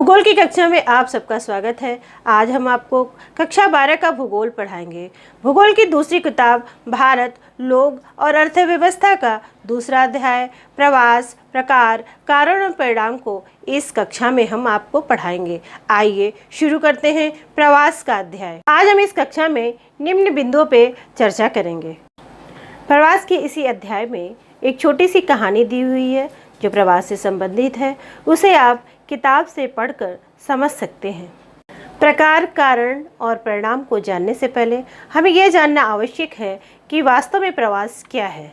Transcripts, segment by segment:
भूगोल की कक्षा में आप सबका स्वागत है। आज हम आपको कक्षा 12 का भूगोल पढ़ाएंगे। भूगोल की दूसरी किताब भारत, लोग और अर्थव्यवस्था का दूसरा अध्याय प्रवास, प्रकार, कारण और परिणाम को इस कक्षा में हम आपको पढ़ाएंगे। आइए शुरू करते हैं प्रवास का अध्याय। आज हम इस कक्षा में निम्न बिंदुओं पे चर्चा करेंगे। प्रवास के इसी अध्याय में एक छोटी सी कहानी दी हुई है जो प्रवास से संबंधित है। उसे आप किताब से पढ़कर समझ सकते हैं। प्रकार, कारण और परिणाम को जानने से पहले हमें यह जानना आवश्यक है कि वास्तव में प्रवास क्या है।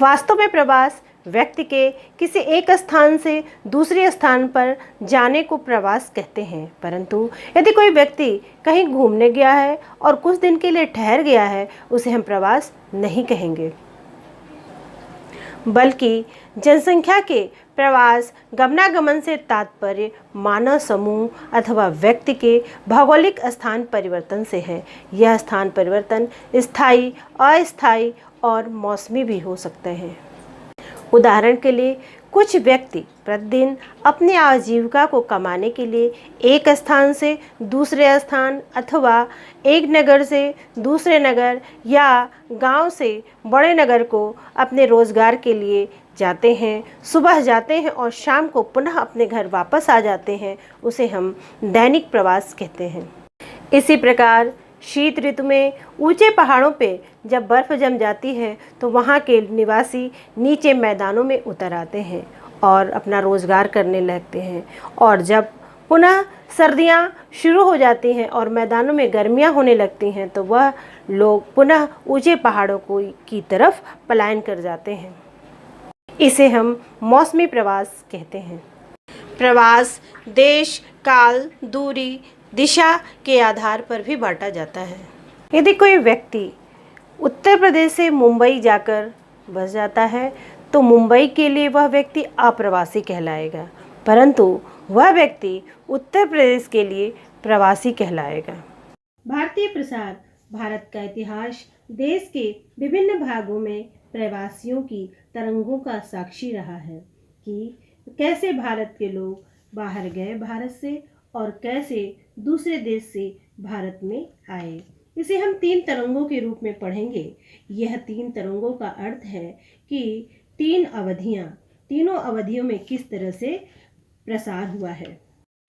वास्तव में प्रवास व्यक्ति के किसी एक स्थान से दूसरे स्थान पर जाने को प्रवास कहते हैं। परंतु यदि कोई व्यक्ति कहीं घूमने गया है और कुछ दिन के लिए ठहर गया है, उसे हम प्रवास नहीं कहेंगे, बल्कि जनसंख्या के प्रवास गमनागमन से तात्पर्य मानव समूह अथवा व्यक्ति के भौगोलिक स्थान परिवर्तन से है। यह स्थान परिवर्तन स्थायी, अस्थायी और मौसमी भी हो सकते हैं। उदाहरण के लिए कुछ व्यक्ति प्रतिदिन अपनी आजीविका को कमाने के लिए एक स्थान से दूसरे स्थान अथवा एक नगर से दूसरे नगर या गांव से बड़े नगर को अपने रोजगार के लिए जाते हैं। सुबह जाते हैं और शाम को पुनः अपने घर वापस आ जाते हैं। उसे हम दैनिक प्रवास कहते हैं। इसी प्रकार शीत ऋतु में ऊंचे पहाड़ों पे जब बर्फ़ जम जाती है तो वहाँ के निवासी नीचे मैदानों में उतर आते हैं और अपना रोज़गार करने लगते हैं। और जब पुनः सर्दियाँ शुरू हो जाती हैं और मैदानों में गर्मियाँ होने लगती हैं तो वह लोग पुनः ऊंचे पहाड़ों की तरफ पलायन कर जाते हैं। इसे हम मौसमी प्रवास कहते हैं। प्रवास देश, काल, दूरी, दिशा के आधार पर भी बांटा जाता है। यदि कोई व्यक्ति उत्तर प्रदेश से मुंबई जाकर बस जाता है तो मुंबई के लिए वह व्यक्ति अप्रवासी कहलाएगा, परंतु वह व्यक्ति उत्तर प्रदेश के लिए प्रवासी कहलाएगा। भारतीय प्रसार भारत का इतिहास देश के विभिन्न भागों में प्रवासियों की तरंगों का साक्षी रहा है कि कैसे भारत के लोग बाहर गए भारत से और कैसे दूसरे देश से भारत में आए। इसे हम 3 तरंगों के रूप में पढ़ेंगे। यह 3 तरंगों का अर्थ है कि 3 अवधियां, तीनों अवधियों में किस तरह से प्रसार हुआ है।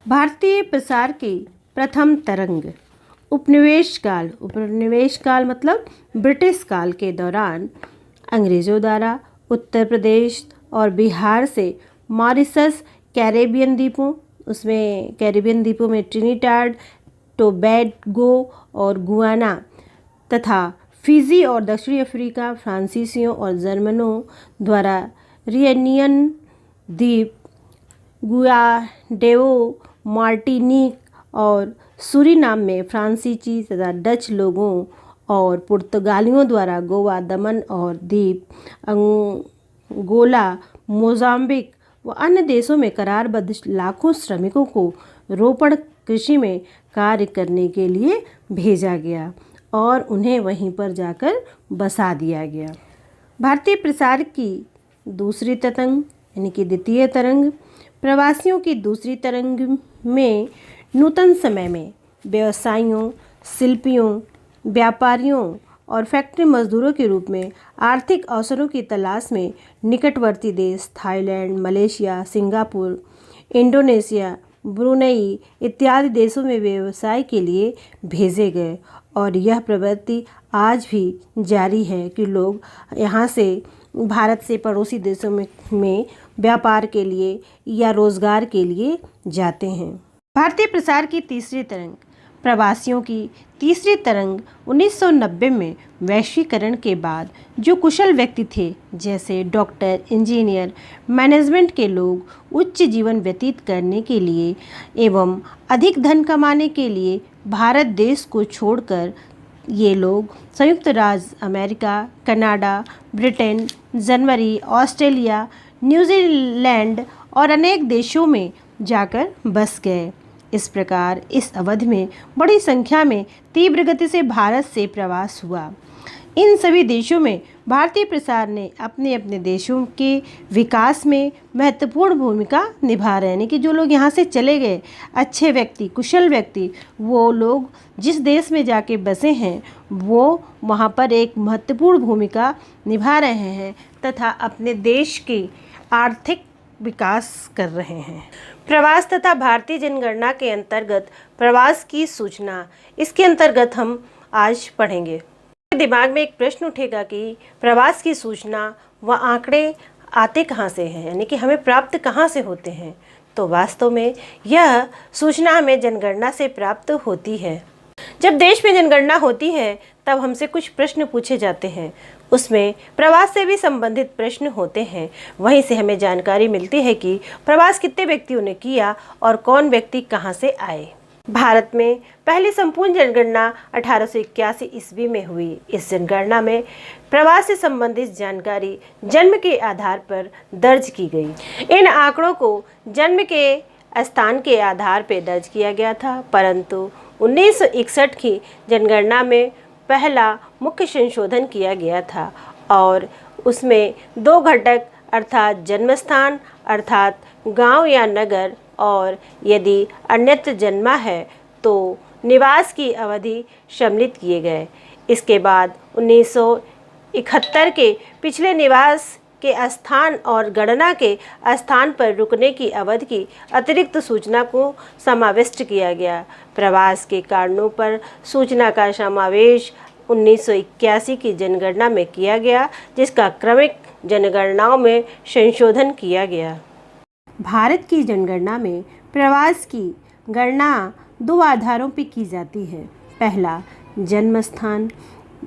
भारतीय प्रसार की प्रथम तरंग उपनिवेश काल। उपनिवेश काल मतलब ब्रिटिश काल के दौरान अंग्रेजों द्वारा उत्तर प्रदेश और बिहार से मॉरिशस, कैरेबियन द्वीपों, उसमें कैरेबियन द्वीपों में ट्रिनिडाड, टोबैगो और गुयाना तथा फिजी और दक्षिणी अफ्रीका फ्रांसीसियों और जर्मनों द्वारा रियूनियन द्वीप, गुयाडेओ, मार्टिनिक और सूरीनाम में फ्रांसीसी तथा डच लोगों और पुर्तगालियों द्वारा गोवा, दमन और द्वीप, अंगोला, मोजाम्बिक व अन्य देशों में करारबद्ध लाखों श्रमिकों को रोपण कृषि में कार्य करने के लिए भेजा गया और उन्हें वहीं पर जाकर बसा दिया गया। भारतीय प्रसार की दूसरी तरंग यानी कि द्वितीय तरंग प्रवासियों की दूसरी तरंग में नूतन समय में व्यवसायियों, शिल्पियों, व्यापारियों और फैक्ट्री मजदूरों के रूप में आर्थिक अवसरों की तलाश में निकटवर्ती देश Thailand, Malaysia, Singapore, Indonesia, Brunei इत्यादि देशों में व्यवसाय के लिए भेजे गए। और यह प्रवृत्ति आज भी जारी है कि लोग यहाँ से भारत से पड़ोसी देशों में व्यापार के लिए या रोजगार के लिए जाते हैं। भारतीय प्रसार की तीसरी तरंग प्रवासियों की तीसरी तरंग 1990 में वैश्वीकरण के बाद जो कुशल व्यक्ति थे जैसे डॉक्टर, इंजीनियर, मैनेजमेंट के लोग उच्च जीवन व्यतीत करने के लिए एवं अधिक धन कमाने के लिए भारत देश को छोड़कर ये लोग संयुक्त राज्य America, Canada, Britain, Germany, Australia, New Zealand और अनेक देशों में जाकर बस गए। इस प्रकार इस अवधि में बड़ी संख्या में तीव्र गति से भारत से प्रवास हुआ। इन सभी देशों में भारतीय प्रसार ने अपने अपने देशों के विकास में महत्वपूर्ण भूमिका निभा रहे हैं। यानी कि जो लोग यहाँ से चले गए, अच्छे व्यक्ति, कुशल व्यक्ति, वो लोग जिस देश में जाके बसे हैं वो वहाँ पर एक महत्वपूर्ण भूमिका निभा रहे हैं तथा अपने देश की आर्थिक विकास कर रहे हैं। प्रवास तथा भारतीय जनगणना के अंतर्गत प्रवास की सूचना, इसके अंतर्गत हम आज पढ़ेंगे। दिमाग में एक प्रश्न उठेगा कि प्रवास की सूचना व आंकड़े आते कहाँ से हैं, यानी कि हमें प्राप्त कहाँ से होते हैं। तो वास्तव में यह सूचना हमें जनगणना से प्राप्त होती है। जब देश में जनगणना होती है तब हमसे कुछ प्रश्न पूछे जाते हैं, उसमें प्रवास से भी संबंधित प्रश्न होते हैं। वहीं से हमें जानकारी मिलती है कि प्रवास कितने व्यक्तियों ने किया और कौन व्यक्ति कहाँ से आए। भारत में पहली संपूर्ण जनगणना 1881 ईस्वी में हुई। इस जनगणना में प्रवास से संबंधित जानकारी जन्म के आधार पर दर्ज की गई। इन आंकड़ों को जन्म के स्थान के आधार पर दर्ज किया गया था, परंतु 1961 की जनगणना में पहला मुख्य संशोधन किया गया था और उसमें 2 घटक अर्थात जन्म स्थान अर्थात गांव या नगर और यदि अन्यत्र जन्मा है तो निवास की अवधि सम्मिलित किए गए। इसके बाद 1971 के पिछले निवास के स्थान और गणना के स्थान पर रुकने की अवधि की अतिरिक्त सूचना को समाविष्ट किया गया। प्रवास के कारणों पर सूचना का समावेश 1981 की जनगणना में किया गया, जिसका क्रमिक जनगणनाओं में संशोधन किया गया। भारत की जनगणना में प्रवास की गणना 2 आधारों पर की जाती है। पहला, जन्म स्थान।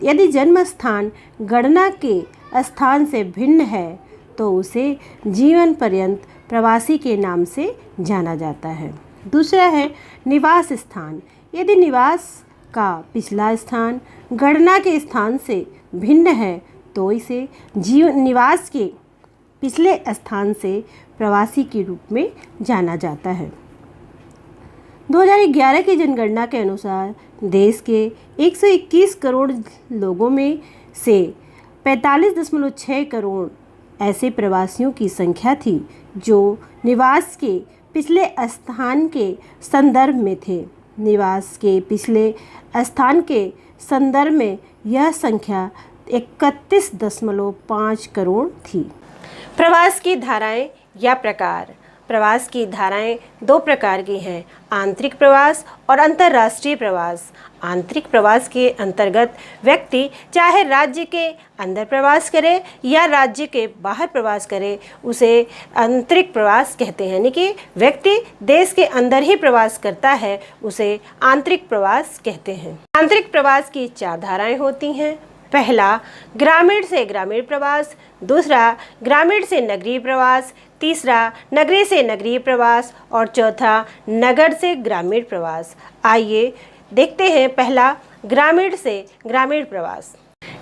यदि जन्म स्थान गणना के स्थान से भिन्न है तो उसे जीवन पर्यंत प्रवासी के नाम से जाना जाता है। दूसरा है निवास स्थान। यदि निवास का पिछला स्थान गणना के स्थान से भिन्न है तो इसे निवास के पिछले स्थान से प्रवासी के रूप में जाना जाता है। 2011 की जनगणना के अनुसार देश के 121 करोड़ लोगों में से 45.6 करोड़ ऐसे प्रवासियों की संख्या थी जो निवास के पिछले स्थान के संदर्भ में थे। निवास के पिछले स्थान के संदर्भ में यह संख्या 31.5 करोड़ थी। प्रवास की धाराएं या प्रकार। प्रवास की धाराएं 2 प्रकार की हैं, आंतरिक प्रवास और अंतर्राष्ट्रीय प्रवास। आंतरिक प्रवास के अंतर्गत व्यक्ति चाहे राज्य के अंदर प्रवास करे या राज्य के बाहर प्रवास करे, उसे आंतरिक प्रवास कहते हैं। यानी कि व्यक्ति देश के अंदर ही प्रवास करता है, उसे आंतरिक प्रवास कहते हैं। आंतरिक प्रवास की 4 धाराएं होती हैं। पहला, ग्रामीण से ग्रामीण प्रवास। दूसरा, ग्रामीण से नगरीय प्रवास। तीसरा, नगरीय से नगरीय प्रवास और चौथा, नगर से ग्रामीण प्रवास। आइए देखते हैं पहला, ग्रामीण से ग्रामीण प्रवास।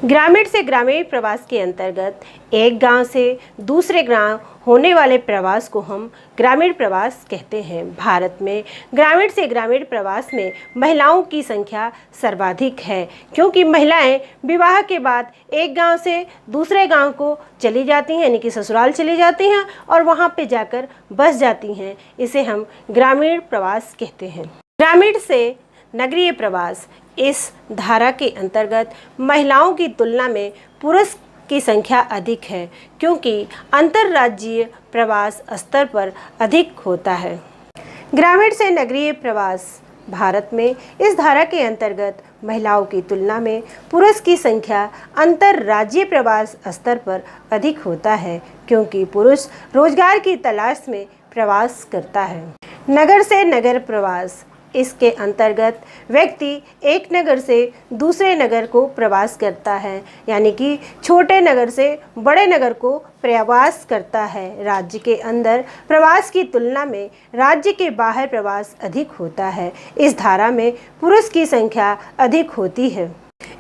ग्रामीण से ग्रामीण प्रवास के अंतर्गत एक गांव से दूसरे गांव होने वाले प्रवास को हम ग्रामीण प्रवास कहते हैं। भारत में ग्रामीण से ग्रामीण प्रवास में महिलाओं की संख्या सर्वाधिक है, क्योंकि महिलाएं विवाह के बाद एक गांव से दूसरे गांव को चली जाती हैं, यानी कि ससुराल चली जाती हैं और वहां पे जाकर बस जाती हैं। इसे हम ग्रामीण प्रवास कहते हैं। ग्रामीण से नगरीय प्रवास। इस धारा के अंतर्गत महिलाओं की तुलना में पुरुष की संख्या अधिक है, क्योंकि अंतर्राज्यीय प्रवास स्तर पर अधिक होता है। ग्रामीण से नगरीय प्रवास। भारत में इस धारा के अंतर्गत महिलाओं की तुलना में पुरुष की संख्या अंतर्राज्यीय प्रवास स्तर पर अधिक होता है, क्योंकि पुरुष रोजगार की तलाश में प्रवास करता है। नगर से नगर प्रवास। इसके अंतर्गत व्यक्ति एक नगर से दूसरे नगर को प्रवास करता है, यानी कि छोटे नगर से बड़े नगर को प्रवास करता है। राज्य के अंदर प्रवास की तुलना में राज्य के बाहर प्रवास अधिक होता है। इस धारा में पुरुष की संख्या अधिक होती है।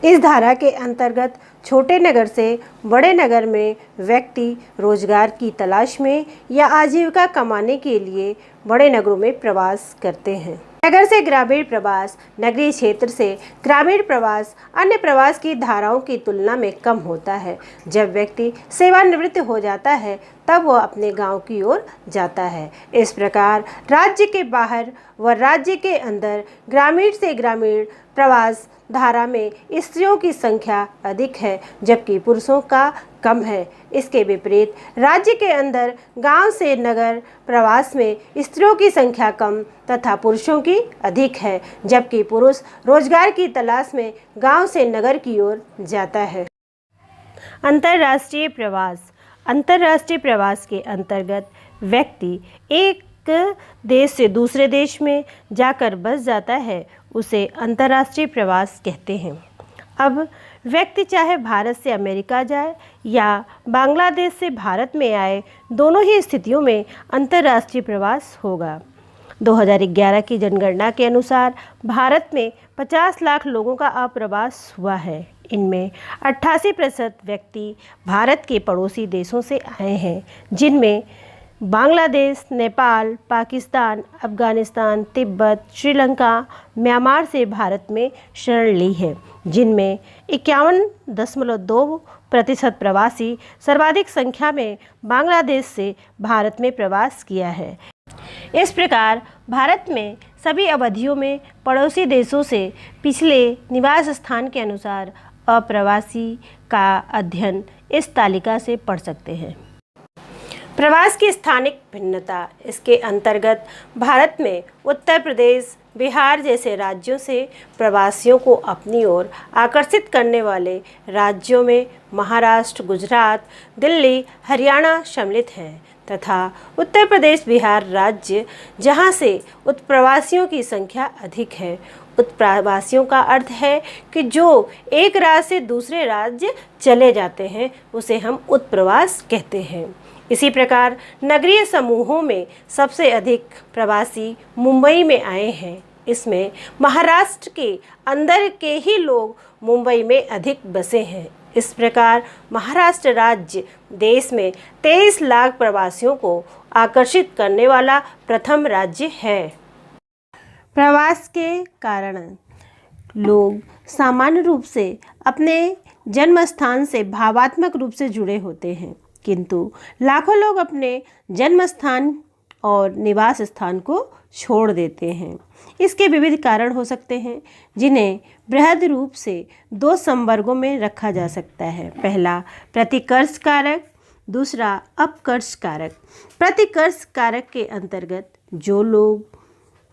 इस धारा के अंतर्गत छोटे नगर से बड़े नगर में व्यक्ति रोजगार की तलाश में या आजीविका कमाने के लिए बड़े नगरों में प्रवास करते हैं। नगर से ग्रामीण प्रवास, नगरीय क्षेत्र से ग्रामीण प्रवास अन्य प्रवास की धाराओं की तुलना में कम होता है। जब व्यक्ति सेवानिवृत्त हो जाता है तब वह अपने गांव की ओर जाता है। इस प्रकार राज्य के बाहर व राज्य के अंदर ग्रामीण से ग्रामीण प्रवास धारा में स्त्रियों की संख्या अधिक है जबकि पुरुषों का कम है। इसके विपरीत राज्य के अंदर गांव से नगर प्रवास में स्त्रियों की संख्या कम तथा पुरुषों की अधिक है जबकि पुरुष रोजगार की तलाश में गांव से नगर की ओर जाता है। अंतर्राष्ट्रीय प्रवास। अंतर्राष्ट्रीय प्रवास के अंतर्गत व्यक्ति एक देश से दूसरे देश में जाकर बस जाता है, उसे अंतर्राष्ट्रीय प्रवास कहते हैं। अब व्यक्ति चाहे भारत से अमेरिका जाए या बांग्लादेश से भारत में आए, दोनों ही स्थितियों में अंतर्राष्ट्रीय प्रवास होगा। 2011 की जनगणना के अनुसार भारत में 50 लाख लोगों का अप्रवास हुआ है। इनमें 88% व्यक्ति भारत के पड़ोसी देशों से आए हैं, जिनमें बांग्लादेश, नेपाल, पाकिस्तान, अफगानिस्तान, तिब्बत, श्रीलंका, म्यांमार से भारत में शरण ली है, जिनमें 51.2% प्रवासी सर्वाधिक संख्या में बांग्लादेश से भारत में प्रवास किया है। इस प्रकार भारत में सभी अवधियों में पड़ोसी देशों से पिछले निवास स्थान के अनुसार अप्रवासी का अध्ययन इस तालिका से पढ़ सकते हैं। प्रवास की स्थानिक भिन्नता। इसके अंतर्गत भारत में उत्तर प्रदेश, बिहार जैसे राज्यों से प्रवासियों को अपनी ओर आकर्षित करने वाले राज्यों में महाराष्ट्र, गुजरात, दिल्ली, हरियाणा सम्मिलित हैं तथा उत्तर प्रदेश, बिहार राज्य जहां से उत्प्रवासियों की संख्या अधिक है। उत्प्रवासियों का अर्थ है कि जो एक राज्य से दूसरे राज्य चले जाते हैं, उसे हम उत्प्रवास कहते हैं। इसी प्रकार नगरीय समूहों में सबसे अधिक प्रवासी मुंबई में आए हैं। इसमें महाराष्ट्र के अंदर के ही लोग मुंबई में अधिक बसे हैं। इस प्रकार महाराष्ट्र राज्य देश में 23 लाख प्रवासियों को आकर्षित करने वाला प्रथम राज्य है। प्रवास के कारण। लोग सामान्य रूप से अपने जन्म स्थान से भावात्मक रूप से जुड़े होते हैं, किंतु लाखों लोग अपने जन्म स्थान और निवास स्थान को छोड़ देते हैं। इसके विविध कारण हो सकते हैं, जिन्हें बृहद रूप से 2 संवर्गों में रखा जा सकता है। पहला प्रतिकर्ष कारक, दूसरा अपकर्ष कारक। प्रतिकर्ष कारक के अंतर्गत जो लोग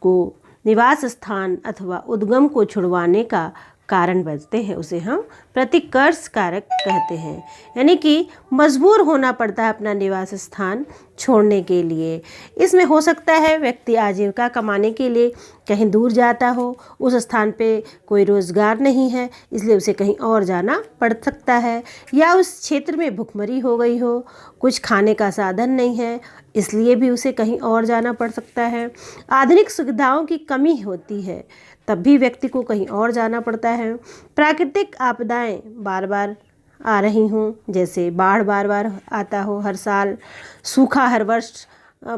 को निवास स्थान अथवा उद्गम को छुड़वाने का कारण बनते हैं, उसे हम प्रतिकर्ष कारक कहते हैं। यानी कि मजबूर होना पड़ता है अपना निवास स्थान छोड़ने के लिए। इसमें हो सकता है व्यक्ति आजीविका कमाने के लिए कहीं दूर जाता हो, उस स्थान पे कोई रोज़गार नहीं है, इसलिए उसे कहीं और जाना पड़ सकता है, या उस क्षेत्र में भुखमरी हो गई हो, कुछ खाने का साधन नहीं है, इसलिए भी उसे कहीं और जाना पड़ सकता है। आधुनिक सुविधाओं की कमी होती है, तब भी व्यक्ति को कहीं और जाना पड़ता है। प्राकृतिक आपदाएं बार बार आ रही हों, जैसे बाढ़ बार बार आता हो हर साल, सूखा हर वर्ष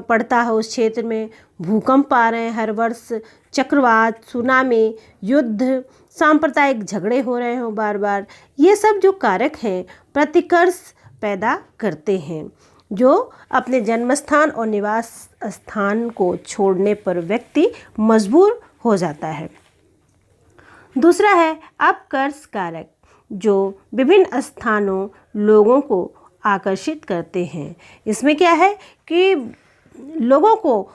पड़ता हो उस क्षेत्र में, भूकंप आ रहे हैं हर वर्ष, चक्रवात, सुनामी, युद्ध, सांप्रदायिक झगड़े हो रहे हों बार बार, ये सब जो कारक हैं प्रतिकर्ष पैदा करते हैं, जो अपने जन्मस्थान और निवास स्थान को छोड़ने पर व्यक्ति मजबूर हो जाता है। दूसरा है अपकर्ष कारक, जो विभिन्न स्थानों लोगों को आकर्षित करते हैं। इसमें क्या है कि लोगों को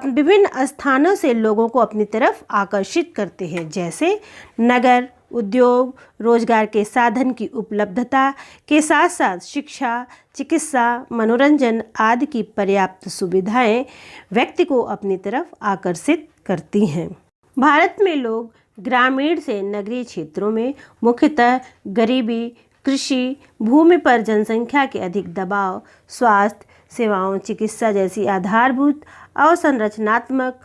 विभिन्न स्थानों से लोगों को अपनी तरफ आकर्षित करते हैं, जैसे नगर, उद्योग, रोजगार के साधन की उपलब्धता के साथ साथ शिक्षा, चिकित्सा, मनोरंजन आदि की पर्याप्त सुविधाएं व्यक्ति को अपनी तरफ आकर्षित करती हैं। भारत में लोग ग्रामीण से नगरीय क्षेत्रों में मुख्यतः गरीबी, कृषि, भूमि पर जनसंख्या के अधिक दबाव, स्वास्थ्य सेवाओं, चिकित्सा जैसी आधारभूत अवसंरचनात्मक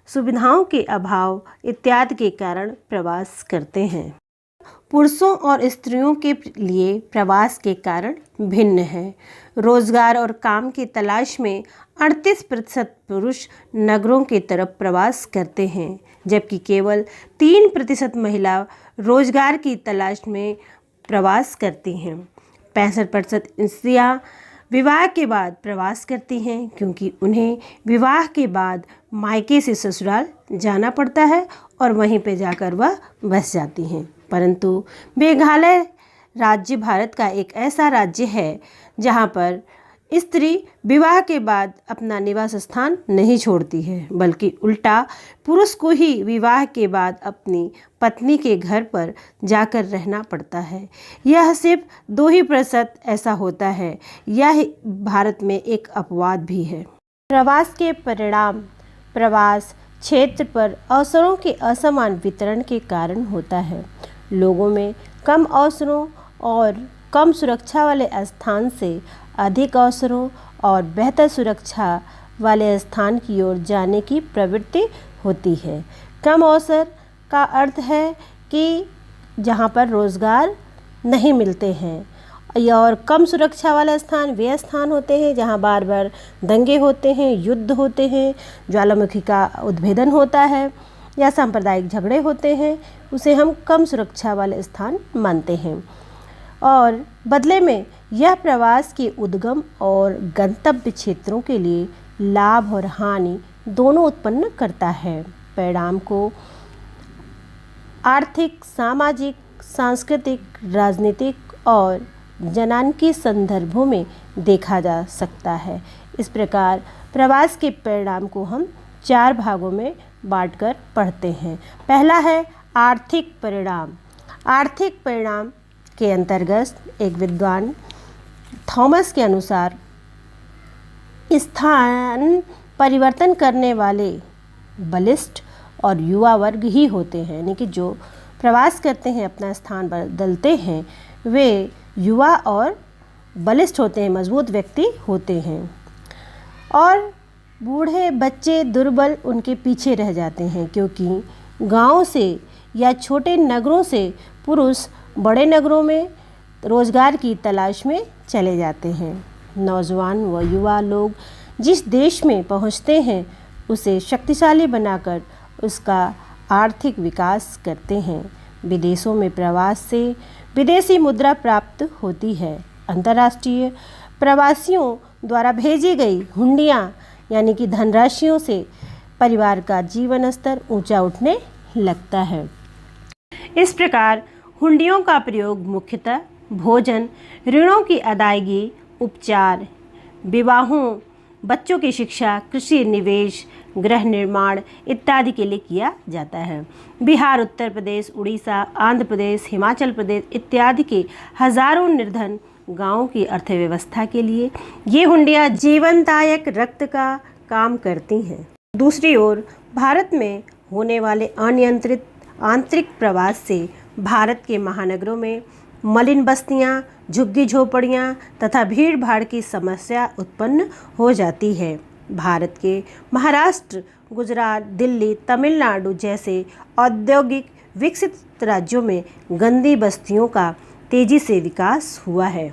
सुविधाओं के अभाव इत्यादि के कारण प्रवास करते हैं। पुरुषों और स्त्रियों के लिए प्रवास के कारण भिन्न है। रोजगार और काम की तलाश में 38% पुरुष नगरों की तरफ प्रवास करते हैं, जबकि केवल 3% महिला रोजगार की तलाश में प्रवास करती हैं। 65% स्त्रियां विवाह के बाद प्रवास करती हैं, क्योंकि उन्हें विवाह के बाद मायके से ससुराल जाना पड़ता है और वहीं पे जाकर वह बस जाती हैं। परंतु मेघालय राज्य भारत का एक ऐसा राज्य है जहां पर स्त्री विवाह के बाद अपना निवास स्थान नहीं छोड़ती है, बल्कि उल्टा पुरुष को ही विवाह के बाद अपनी पत्नी के घर पर जाकर रहना पड़ता है। यह सिर्फ 2% ऐसा होता है। यह भारत में एक अपवाद भी है। प्रवास के परिणाम प्रवास क्षेत्र पर अवसरों के असमान वितरण के कारण होता है। लोगों में कम अवसरों और कम सुरक्षा वाले स्थान से अधिक अवसरों और बेहतर सुरक्षा वाले स्थान की ओर जाने की प्रवृत्ति होती है। कम अवसर का अर्थ है कि जहाँ पर रोज़गार नहीं मिलते हैं, और कम सुरक्षा वाला स्थान वे स्थान होते हैं जहाँ बार बार दंगे होते हैं, युद्ध होते हैं, ज्वालामुखी का उद्भेदन होता है या सांप्रदायिक झगड़े होते हैं। उसे हम कम सुरक्षा वाले स्थान मानते हैं। और बदले में यह प्रवास के उद्गम और गंतव्य क्षेत्रों के लिए लाभ और हानि दोनों उत्पन्न करता है। परिणाम को आर्थिक, सामाजिक, सांस्कृतिक, राजनीतिक और जनानकी संदर्भों में देखा जा सकता है। इस प्रकार प्रवास के परिणाम को हम 4 भागों में बांटकर पढ़ते हैं। पहला है आर्थिक परिणाम। आर्थिक परिणाम के अंतर्गत एक विद्वान थॉमस के अनुसार स्थान परिवर्तन करने वाले बलिष्ठ और युवा वर्ग ही होते हैं, यानी कि जो प्रवास करते हैं, अपना स्थान बदलते हैं, वे युवा और बलिष्ठ होते हैं, मजबूत व्यक्ति होते हैं। और बूढ़े, बच्चे, दुर्बल उनके पीछे रह जाते हैं, क्योंकि गांव से या छोटे नगरों से पुरुष बड़े नगरों में रोजगार की तलाश में चले जाते हैं। नौजवान व युवा लोग जिस देश में पहुंचते हैं उसे शक्तिशाली बनाकर उसका आर्थिक विकास करते हैं। विदेशों में प्रवास से विदेशी मुद्रा प्राप्त होती है। अंतर्राष्ट्रीय प्रवासियों द्वारा भेजी गई हुंडियाँ यानी कि धनराशियों से परिवार का जीवन स्तर ऊंचा उठने लगता है। इस प्रकार हुंडियों का प्रयोग मुख्यतः भोजन, ऋणों की अदायगी, उपचार, विवाहों, बच्चों की शिक्षा, कृषि, निवेश, गृह निर्माण इत्यादि के लिए किया जाता है। बिहार, उत्तर प्रदेश, उड़ीसा, आंध्र प्रदेश, हिमाचल प्रदेश इत्यादि के हजारों निर्धन गांवों की अर्थव्यवस्था के लिए ये हुंडियाँ जीवनदायक रक्त का काम करती हैं। दूसरी ओर भारत में होने वाले अनियंत्रित आंतरिक प्रवास से भारत के महानगरों में मलिन बस्तियां, झुग्गी झोपड़ियां तथा भीड़ भाड़ की समस्या उत्पन्न हो जाती है। भारत के महाराष्ट्र, गुजरात, दिल्ली, तमिलनाडु जैसे औद्योगिक विकसित राज्यों में गंदी बस्तियों का तेजी से विकास हुआ है।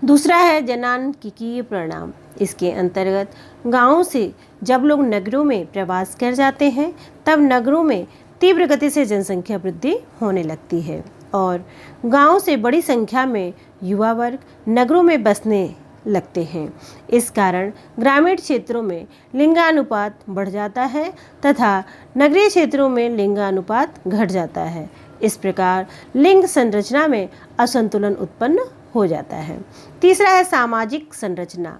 दूसरा है जनानकीय परिणाम। इसके अंतर्गत गांवों से जब लोग नगरों में प्रवास कर जाते हैं तब नगरों में तीव्र गति से जनसंख्या वृद्धि होने लगती है और गांवों से बड़ी संख्या में युवा वर्ग नगरों में बसने लगते हैं। इस कारण ग्रामीण क्षेत्रों में लिंगानुपात बढ़ जाता है तथा नगरीय क्षेत्रों में लिंगानुपात घट जाता है। इस प्रकार लिंग संरचना में असंतुलन उत्पन्न हो जाता है। तीसरा है सामाजिक संरचना।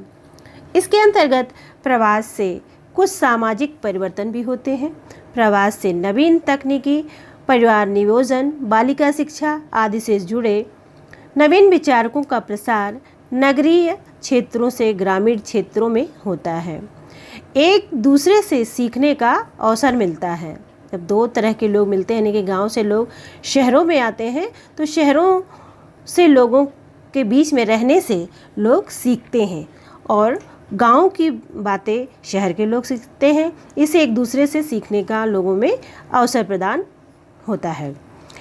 इसके अंतर्गत प्रवास से कुछ सामाजिक परिवर्तन भी होते हैं। प्रवास से नवीन तकनीकी, परिवार नियोजन, बालिका शिक्षा आदि से जुड़े नवीन विचारकों का प्रसार नगरीय क्षेत्रों से ग्रामीण क्षेत्रों में होता है। एक दूसरे से सीखने का अवसर मिलता है। जब दो तरह के लोग मिलते हैं, यानी कि गांव से लोग शहरों में आते हैं तो शहरों से लोगों के बीच में रहने से लोग सीखते हैं और गांव की बातें शहर के लोग सीखते हैं। इसे एक दूसरे से सीखने का लोगों में अवसर प्रदान होता है।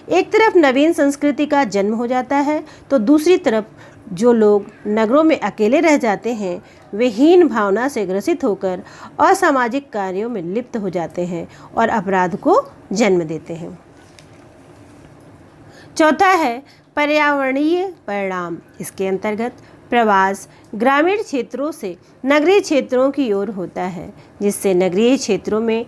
एक तरफ नवीन संस्कृति का जन्म हो जाता है तो दूसरी तरफ जो लोग नगरों में अकेले रह जाते हैं वे हीन भावना से ग्रसित होकर असामाजिक कार्यों में लिप्त हो जाते हैं और अपराध को जन्म देते हैं। चौथा है पर्यावरणीय परिणाम। इसके अंतर्गत प्रवास ग्रामीण क्षेत्रों से नगरीय क्षेत्रों की ओर होता है, जिससे नगरीय क्षेत्रों में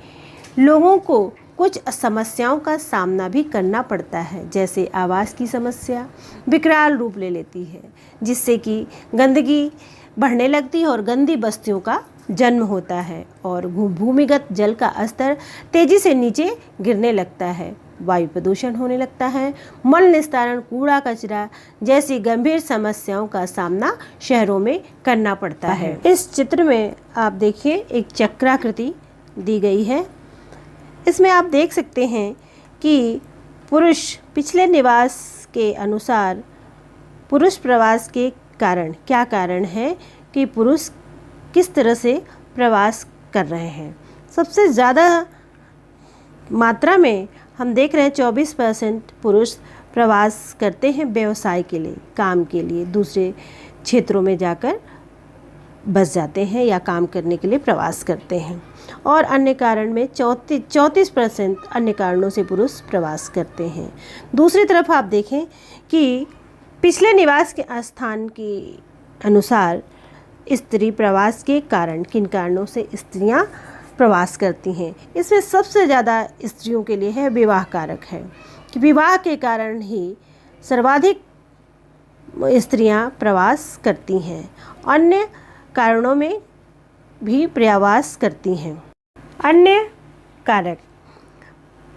लोगों को कुछ समस्याओं का सामना भी करना पड़ता है, जैसे आवास की समस्या विकराल रूप ले लेती है, जिससे कि गंदगी बढ़ने लगती है और गंदी बस्तियों का जन्म होता है और भूमिगत जल का स्तर तेजी से नीचे गिरने लगता है, वायु प्रदूषण होने लगता है, मल निस्तारण, कूड़ा कचरा जैसी गंभीर समस्याओं का सामना शहरों में करना पड़ता है। इस चित्र में आप देखिए एक चक्राकृति दी गई है। इसमें आप देख सकते हैं कि पुरुष पिछले निवास के अनुसार पुरुष प्रवास के कारण क्या कारण है कि पुरुष किस तरह से प्रवास कर रहे हैं। सबसे ज़्यादा मात्रा में हम देख रहे हैं 24% पुरुष प्रवास करते हैं व्यवसाय के लिए, काम के लिए, दूसरे क्षेत्रों में जाकर बस जाते हैं या काम करने के लिए प्रवास करते हैं और अन्य कारण में 34% अन्य कारणों से पुरुष प्रवास करते हैं। दूसरी तरफ आप देखें कि पिछले निवास के स्थान के अनुसार स्त्री प्रवास के कारण किन कारणों से स्त्रियां प्रवास करती हैं। इसमें सबसे ज़्यादा स्त्रियों के लिए है विवाह कारक है कि विवाह के कारण ही सर्वाधिक स्त्रियां प्रवास करती हैं, अन्य कारणों में भी प्रवास करती हैं। अन्य कारक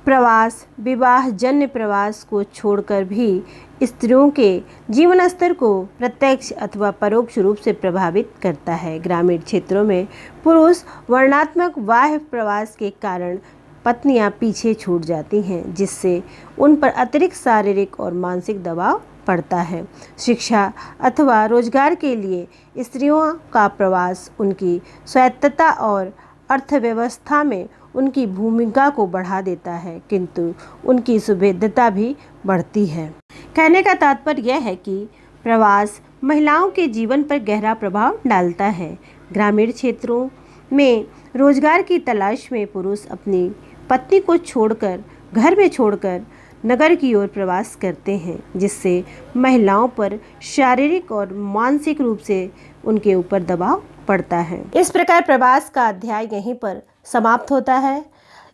प्रवास विवाह जन्य प्रवास को छोड़कर भी स्त्रियों के जीवन स्तर को प्रत्यक्ष अथवा परोक्ष रूप से प्रभावित करता है। ग्रामीण क्षेत्रों में पुरुष वर्णात्मक बाह्य प्रवास के कारण पत्नियां पीछे छूट जाती हैं, जिससे उन पर अतिरिक्त शारीरिक और मानसिक दबाव पड़ता है। शिक्षा अथवा रोजगार के लिए स्त्रियों का प्रवास उनकी स्वायत्तता और अर्थव्यवस्था में उनकी भूमिका को बढ़ा देता है, किंतु उनकी सुभेद्यता भी बढ़ती है। कहने का तात्पर्य यह है कि प्रवास महिलाओं के जीवन पर गहरा प्रभाव डालता है। ग्रामीण क्षेत्रों में रोजगार की तलाश में पुरुष अपनी पत्नी को छोड़कर, घर में छोड़कर नगर की ओर प्रवास करते हैं, जिससे महिलाओं पर शारीरिक और मानसिक रूप से उनके ऊपर दबाव पड़ता है। इस प्रकार प्रवास का अध्याय यहीं पर समाप्त होता है।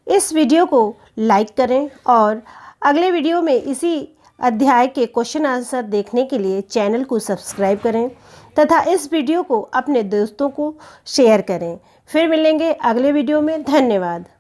इस वीडियो को लाइक करें और अगले वीडियो में इसी अध्याय के क्वेश्चन आंसर देखने के लिए चैनल को सब्सक्राइब करें तथा इस वीडियो को अपने दोस्तों को शेयर करें। फिर मिलेंगे अगले वीडियो में। धन्यवाद।